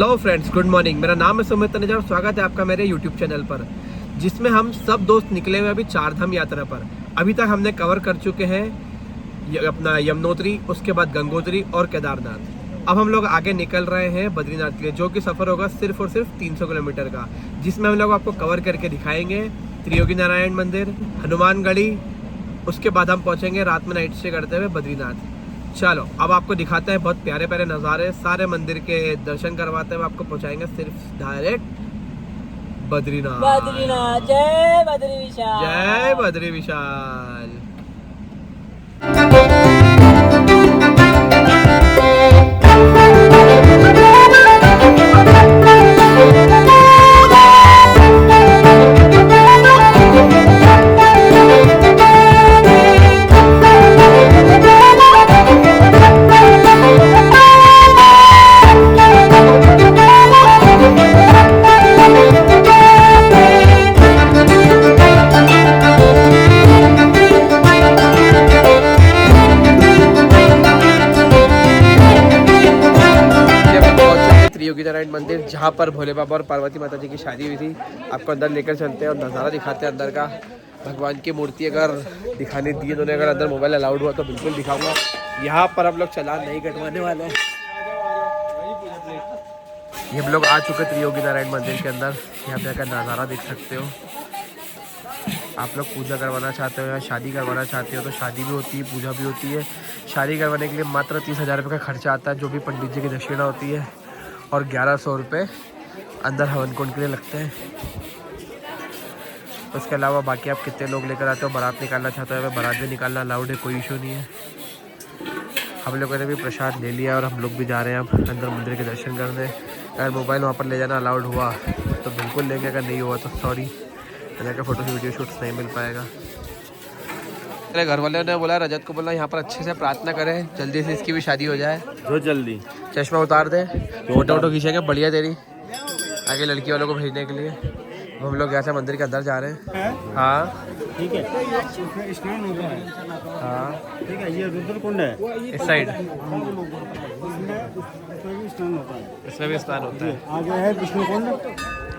Hello friends, good morning. मेरा नाम है सुमित तनेजा और स्वागत है आपका मेरे यूट्यूब चैनल पर, जिसमें हम सब दोस्त निकले हुए अभी चारधाम यात्रा पर। अभी तक हमने कवर कर चुके हैं अपना यमुनोत्री, उसके बाद गंगोत्री और केदारनाथ। अब हम लोग आगे निकल रहे हैं बद्रीनाथ के लिए, जो कि सफ़र होगा सिर्फ और सिर्फ 300 किलोमीटर का, जिसमें हम लोग आपको कवर करके दिखाएंगे त्रियोगी नारायण मंदिर, हनुमानगढ़ी। उसके बाद हम पहुँचेंगे रात में नाइट स्टे करते हुए बद्रीनाथ। चलो अब आपको दिखाते हैं बहुत प्यारे प्यारे नज़ारे। सारे मंदिर के दर्शन करवाते हुए आपको पहुंचाएंगे सिर्फ डायरेक्ट बद्रीनाथ। बद्रीनाथ, जय बद्री विशाल, जय बद्री विशाल। त्रियोगी नारायण मंदिर, जहाँ पर भोले बाबा और पार्वती माता जी की शादी हुई थी। आपको अंदर लेकर चलते हैं और नज़ारा दिखाते हैं अंदर का। भगवान की मूर्ति अगर दिखाने दी उन्होंने, अगर अंदर मोबाइल अलाउड हुआ तो बिल्कुल दिखाऊंगा। यहाँ पर हम लोग चालान नहीं कटवाने वाले हैं। ये हम लोग आ चुके त्रियोगी नारायण मंदिर के अंदर। यहाँ पे आकर नज़ारा देख सकते हो। आप लोग पूजा करवाना चाहते हो या शादी करवाना चाहते हो तो शादी भी होती है, पूजा भी होती है। शादी करवाने के लिए मात्र 30,000 रुपये का खर्चा आता है, जो भी पंडित जी की दक्षिणा होती है, और 1100 रुपये अंदर हवन कुंड के लिए लगते हैं। उसके अलावा बाकी आप कितने लोग लेकर आते हो, बारात निकालना चाहते हो, बारात भी निकालना अलाउड है, कोई इशू नहीं है। हम लोगों ने भी प्रसाद ले लिया और हम लोग भी जा रहे हैं अब अंदर मंदिर के दर्शन करने। अगर मोबाइल वहाँ पर ले जाना अलाउड हुआ तो बिल्कुल लेंगे, अगर नहीं हुआ तो सॉरी, अंदर का फ़ोटो वीडियो शूट्स नहीं मिल पाएगा। मेरे घर वालों ने बोला, रजत को बोला यहाँ पर अच्छे से प्रार्थना करें, जल्दी से इसकी भी शादी हो जाए। जो जल्दी चश्मा उतार दे, फोटो वोटो खींचेंगे बढ़िया तेरी आगे लड़की वालों को भेजने के लिए। हम लोग यहाँ से मंदिर के अंदर जा रहे हैं। हाँ ठीक है, इसमें स्नान होता है। हाँ ठीक है, ये रुद्रकुंड है इस साइड, इसमें भी स्नान होता है। इसमें भी स्नान होता है। आगे है विष्णुकुंड,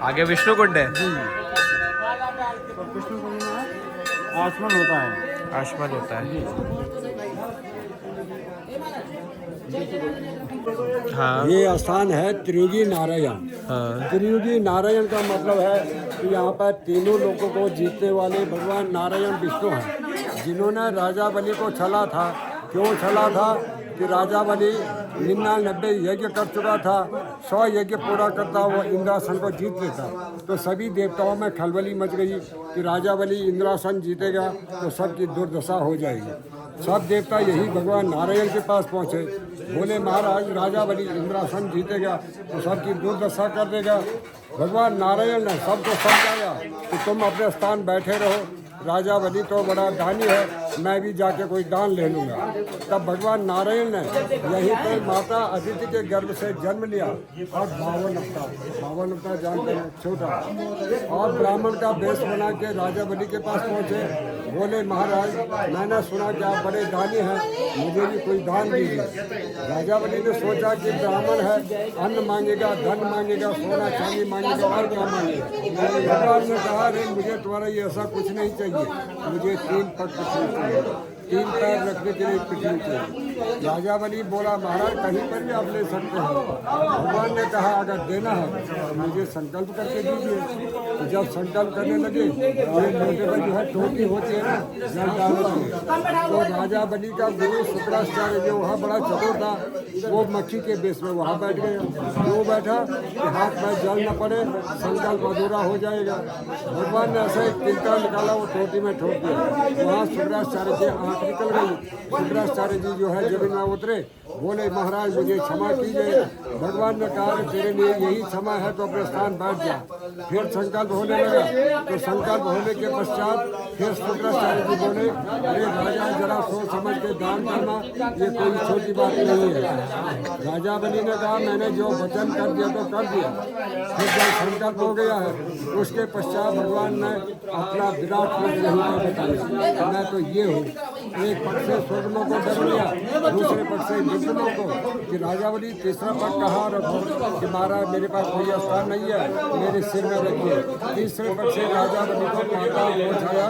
आगे विष्णु कुंड है। विष्णुकुंड में आसमान होता है, आसमान होता है। हाँ ये स्थान है त्रियोगी नारायण। हाँ त्रियोगी नारायण का मतलब है कि यहाँ पर तीनों लोगों को जीतने वाले भगवान नारायण विष्णु हैं, जिन्होंने राजा बलि को छला था। क्यों छला था कि राजा बलि 99 यज्ञ कर चुका था, 100 यज्ञ पूरा करता वो इंद्रासन को जीत लेता। तो सभी देवताओं में खलबली मच गई कि राजा बलि इंद्रासन जीतेगा तो सबकी दुर्दशा हो जाएगी। सब देवता यही भगवान नारायण के पास पहुँचे, बोले महाराज राजा बलि इंद्रासन जीतेगा तो सबकी दुर्दशा कर देगा। भगवान नारायण ने सबको समझाया कि तुम अपने स्थान बैठे रहो, राजा बलि तो बड़ा दानी है, मैं भी जाके कोई दान ले लूँगा। तब भगवान नारायण ने यहीं पर माता अदिति के गर्भ से जन्म लिया और 52 अवतार जानते हैं, छोटा, और ब्राह्मण का वेश बना के राजा बलि के पास पहुँचे। बोले महाराज मैंने सुना कि आप बड़े दानी हैं, मुझे भी कोई दान दीजिए। राजा बलि ने सोचा कि ब्राह्मण है, अन्न मांगेगा, धन मांगेगा, सोना चांदी मांगेगा और क्या मांगेगा। भगवान ने कहा अरे मुझे तुम्हारा ये ऐसा कुछ नहीं चाहिए, मुझे 3 पग पृथ्वी चाहिए, 3 पैर रखने के लिए पृथ्वी चाहिए। राजा बलि बोला महाराज कहीं पर भी आप ले सकते हैं। भगवान ने कहा अगर देना है तो मुझे संकल्प करके दीजिए। तो जब संकल्प करने लगे ये लोटे पर जो है टोटी होती है ना, जल डालती है, तो राजा बलि का गुरु शुक्राचार्य जो वहाँ बड़ा चतुर था, वो मक्खी के बेस में वहाँ बैठ गया। वो बैठा कि हाथ में जल न पड़े, संकल्प अधूरा हो जाएगा। भगवान ने ऐसा एक तिनका निकाला, वो टोटी में ठोक दिया। वहाँ शुक्राचार्य की आँख निकल गई। शुक्राचार्य जी जो है जमीन में उतरे, बोले महाराज मुझे क्षमा कीजिए। भगवान ने कहा कि तेरे लिए यही क्षमा है तो अपने स्थान बैठ जा। फिर संकल्प होने लगा। तो संकल्प होने के पश्चात फिर शुक्राचार्य जी बोले, अरे राजा जरा सोच समझ के दान करना, ये कोई छोटी बात नहीं है। राजा बलि ने कहा मैंने जो वचन कर दिया तो कर दिया। फिर जब संकल्प हो गया है उसके पश्चात भगवान ने अपना विराट रूप यहीं पर बताया, मैं तो ये हूँ। एक पक्ष से स्वर्गलों को डर लिया, दूसरे पक्ष से विष्णुओं को कि राजा बलि तीसरा पक्ष कहाँ रखो कि महाराज मेरे पास कोई स्थान नहीं है, मेरे सिर में रखिए। तीसरे पक्ष से राजा बलि को पाताल पहुँचाया,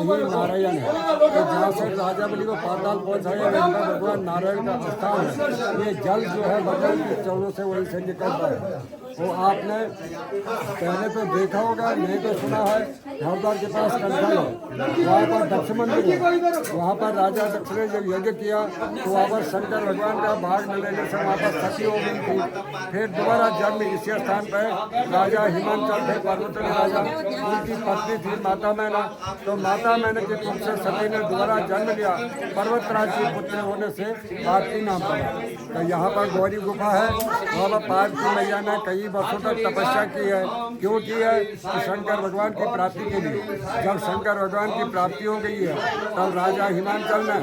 वही नारायण है। तो जहाँ से राजा बलि को पाताल पहुँचाया वहाँ भगवान नारायण का स्थान है। ये जल जो है भगवान के चरणों से वहीं से निकलता है। वो आपने पहले तो देखा होगा, नहीं तो सुना है, हरद्वार के पास कंठल है, वहाँ पर दक्ष मंदिर है। वहाँ पर राजा दक्ष ने जब यज्ञ किया तो वहाँ पर शंकर भगवान का भाग न लेने से वहाँ पर सती हो गई थी। फिर दोबारा जन्म इसी स्थान पर राजा हिमांचल थे, पार्वती राजा, उनकी पत्नी थी माता मैना। तो माता मैना के पुत्र से सती ने दोबारा जन्म लिया, पर्वतराज के पुत्र होने से पार्वती नाम पड़ा। तो यहाँ पर गौरी गुफा है, वहाँ पर पार्वती मैया ने कई वर्षों तक तपस्या की है। क्यों की है? कि शंकर भगवान की प्राप्ति के लिए। जब शंकर भगवान की प्राप्ति हो गई है तब राजा हिमांचल ने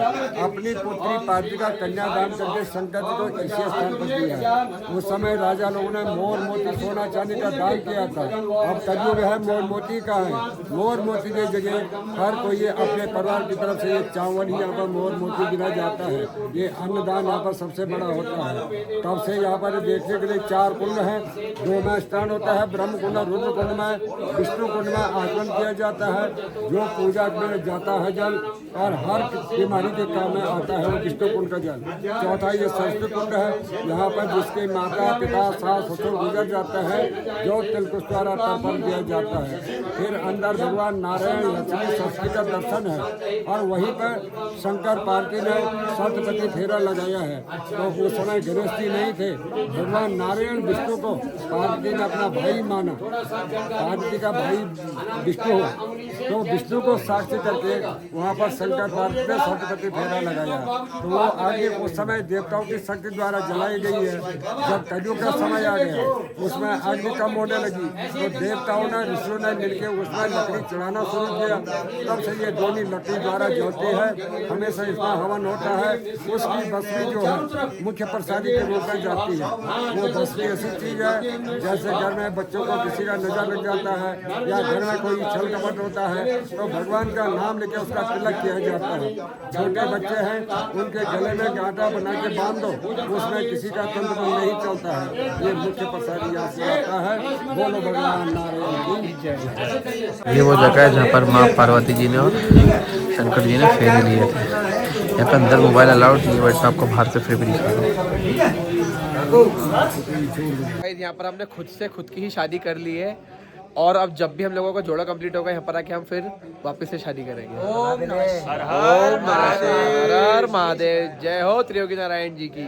अपनी पुत्री पार्वती का कन्यादान करके शंकर जी को इसी स्थान पर दिया है। उस समय राजा लोगों ने मोर मोती सोना चांदी का दान किया था। अब कलयुग है, मोर मोती का है। मोर मोती की जगह हर कोई अपने परिवार की तरफ से ये चावल ही यहाँ पर मोर मोती गिरा जाता है। ये अन्नदान यहाँ पर सबसे बड़ा होता है। तब से यहाँ पर देखने के लिए 4 कुंड हैं। 2 में स्नान होता है, ब्रह्म कुंड, रुद्र कुंड में, विष्णु कुंड में आगमन किया जाता है। जो पूजा में जाता है जल और हर बीमारी के काम में आता है वो विष्णु कुंड का जल। चौथा ये सरस्वती कुंड है, यहाँ पर जिसके माता पिता सास ससुर गुजर जाता है जो तिलकुश द्वारा तर्पण दिया जाता है। फिर अंदर भगवान नारायण लक्ष्मी सरस्वती का दर्शन है और वहीं पर शंकर पार्वती ने सप्तपति फेरा लगाया है। तो उस समय गणेश जी नहीं थे, भगवान नारायण विष्णु को पार्वती ने अपना भाई माना, पार्वती का भाई विष्णु हो। तो विष्णु को साक्षी करके वहाँ पर शंकर पार्वती ने सप्तपति फेरा लगाया। तो वो आगे उस समय देवताओं की शक्ति द्वारा जलाई गई है। जब कलयुग का समय आ गया उसमें अग्नि कम होने लगी तो देवताओं ने ऋषियों ने मिलकर उसमें लकड़ी चढ़ाना शुरू किया। तब से ये दोनों लकड़ी द्वारा जलती है, हमेशा इसमें हवन होता है। उसकी भस्मी जो है मुख्य प्रसादी के रूप में जाती है। वो भस्मी ऐसी चीज है जैसे घर में बच्चों को किसी का नजर लग जाता है या घर में कोई छल कपट होता है तो भगवान का नाम लेके उसका तिलक किया जाता है। छोटे बच्चे हैं उनके गले में गांठा बना के बांध दो, उसमें किसी का तंत्र नहीं चलता है। ये मुख्य प्रसाद यहाँ से आता है। बोलो भगवान नारायण की जय। ये वो जगह है जहाँ पर माँ पार्वती जी ने और शंकर जी ने फेरे लिए थे। यहाँ पे अंदर मोबाइल अलाउड नहीं है, बट मैं आपको बाहर से फिर भी दिखा रहा हूँ। यहाँ पर हमने खुद की ही शादी कर ली है और अब जब भी हम लोगों का जोड़ा कंप्लीट होगा यहाँ पर आके हम फिर वापस से शादी करेंगे। ओम हर हर महादेव। जय हो त्रियोगी नारायण जी की।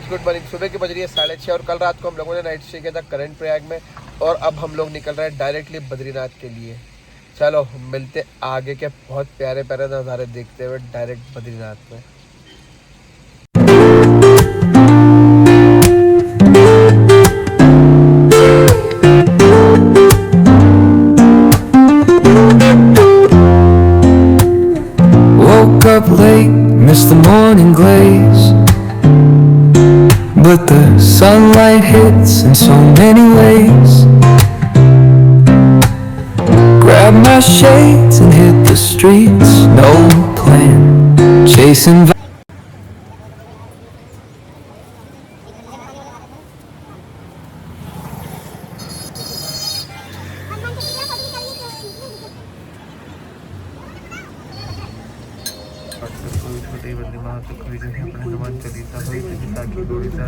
Good morning. सुबह की बज रही है 6:30 और कल रात को हम लोगों ने नाइट स्टे किया था करण प्रयाग में और अब हम लोग निकल रहे हैं डायरेक्टली बद्रीनाथ के लिए। चलो मिलते आगे के बहुत प्यारे प्यारे नज़ारे देखते हुए डायरेक्ट बद्रीनाथ में। Woke up late, missed the morning glaze, but the sunlight hits in so many ways. Grab my shades and hit the streets, no plan, chasing सुदे बदली महासुख विजय अपने हनुमान चालीसा हुई ताकि गोड़ी सा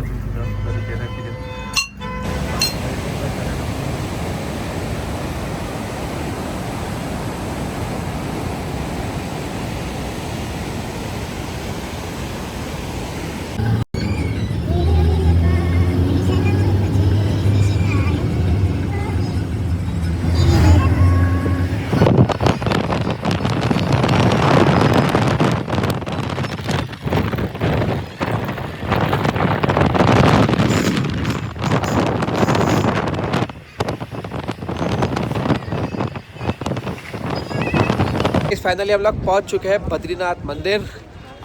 फाइनली हम लोग पहुंच चुके हैं बद्रीनाथ मंदिर।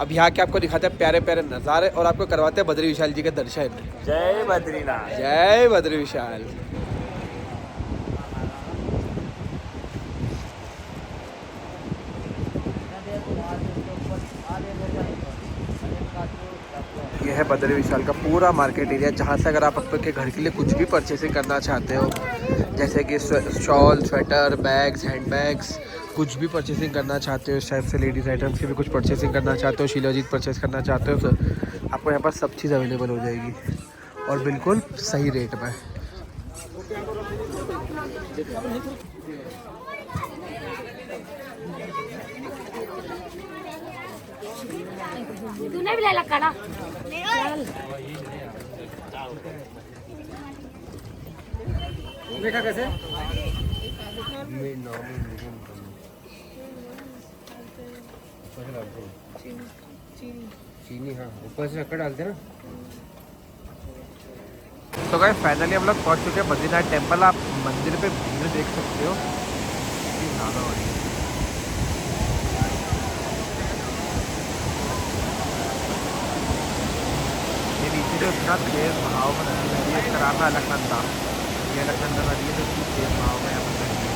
अब यहाँ के आपको दिखाते हैं प्यारे प्यारे नज़ारे और आपको करवाते हैं बद्री विशाल जी के दर्शन। जय बद्रीनाथ। जय बद्री विशाल। यह है बद्री विशाल का पूरा मार्केट एरिया, जहाँ से अगर आप आपके घर के लिए कुछ भी परचेसिंग करना चाहते हो, जैसे कि shawl, sweater, bags, hand bags, कुछ भी परचेसिंग करना चाहते हो, इस टाइप से लेडीज़ आइटम्स की भी कुछ परचेसिंग करना चाहते हो, शिलाजीत परचेस करना चाहते हो, तो आपको यहाँ पर सब चीज़ अवेलेबल हो जाएगी और बिल्कुल सही रेट में। तूने भी ले ला काढ़ा। देखा कैसे? चीनी हाँ, ऊपर से शक्कर डालते ना। तो गाइस फाइनली हम लोग पहुँच चुके हैं बद्रीनाथ टेम्पल। आप मंदिर पे भीड़ देख सकते हो, कितनी ज़्यादा हो रही है। ये नीचे जो इतना तेज बहाव में नदी है, इसका नाम है अलकनंदा। ये अलकनंदा नदी है जो इतनी तेज बहाव में यहाँ पर बहती है।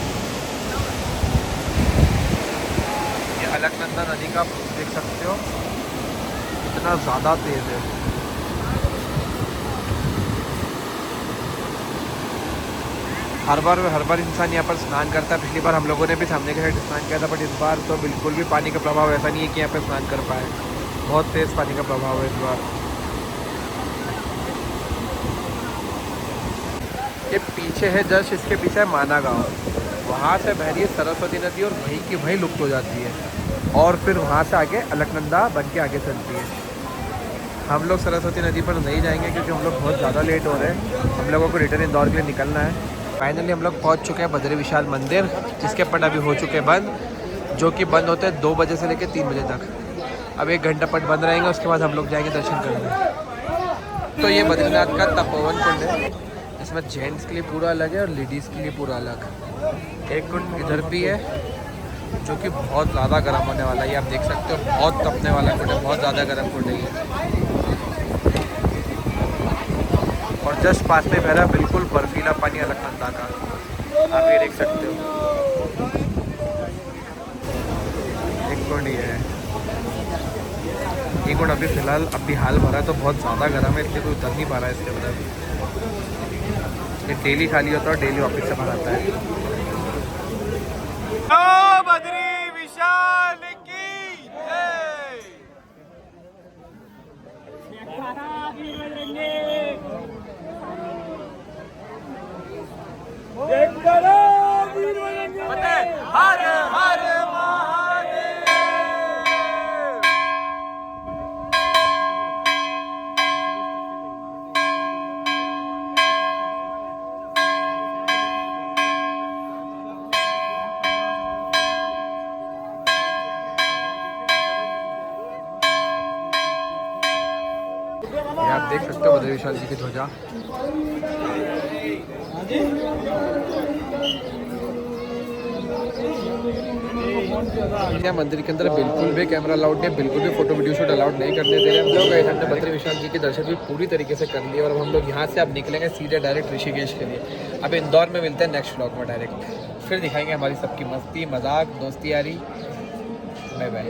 ये अलकनंदा नदी का देख सकते हो कितना ज़्यादा तेज़ है। हर बार इंसान यहाँ पर स्नान करता है। पिछली बार हम लोगों ने भी सामने के साइड स्नान किया था, बट इस बार तो बिल्कुल भी पानी का प्रभाव ऐसा नहीं है कि यहाँ पे स्नान कर पाए। बहुत तेज़ पानी का प्रभाव है इस बार। ये पीछे है जस्ट, इसके पीछे है माना गाँव। वहाँ से बह रही है सरस्वती नदी और वहीं की वहीं लुप्त हो जाती है, और फिर वहाँ से आगे अलकनंदा बन के आगे चलती है। हम लोग सरस्वती नदी पर नहीं जाएंगे क्योंकि हम लोग बहुत ज़्यादा लेट हो रहे हैं। हम लोगों को रिटर्न इंदौर के लिए निकलना है। फाइनली हम लोग पहुंच चुके हैं बद्री विशाल मंदिर, जिसके पट अभी हो चुके हैं बंद, जो कि बंद होते हैं 2 बजे से लेकर 3 बजे तक। अब 1 घंटा पट बंद रहेंगे, उसके बाद हम लोग जाएंगे दर्शन करने। तो ये बद्रीनाथ का तपोवन कुंड है, इसमें जेंट्स के लिए पूरा अलग है और लेडीज़ के लिए पूरा अलग। एक कुंड इधर भी है जो कि बहुत ज़्यादा गर्म होने वाला है, ये आप देख सकते हो। बहुत तपने वाला कुंड है, बहुत ज़्यादा गर्म कुंड है ये। और जस्ट पास में बह रहा है बिल्कुल बर्फीला पानी अलकनंदा का, आप ये देख सकते हो। एक कुंड ये है, ये कुंड अभी फिलहाल हाल भरा है तो बहुत ज़्यादा गर्म है, इसलिए कोई उतर नहीं पा रहा है इसके अंदर। ये डेली खाली होता है और डेली वापस से भराता है। बद्री विशाल की जय। हर हर महादेव। ये आप देख सकते हो बद्री विशाल जी की ध्वजा। मंदिर के अंदर बिल्कुल भी कैमरा अलाउड नहीं है, बिल्कुल भी फोटो वीडियो शूट अलाउड नहीं करने दे रहे हम लोग। हमने बद्री विशाल जी के दर्शन भी पूरी तरीके से कर लिए और अब हम लोग यहाँ से अब निकलेंगे सीधे डायरेक्ट ऋषिकेश के लिए। अब इंदौर में मिलते हैं नेक्स्ट व्लॉग में डायरेक्ट, फिर दिखाएंगे हमारी सबकी मस्ती, मजाक, दोस्ती यारी। Bye bye.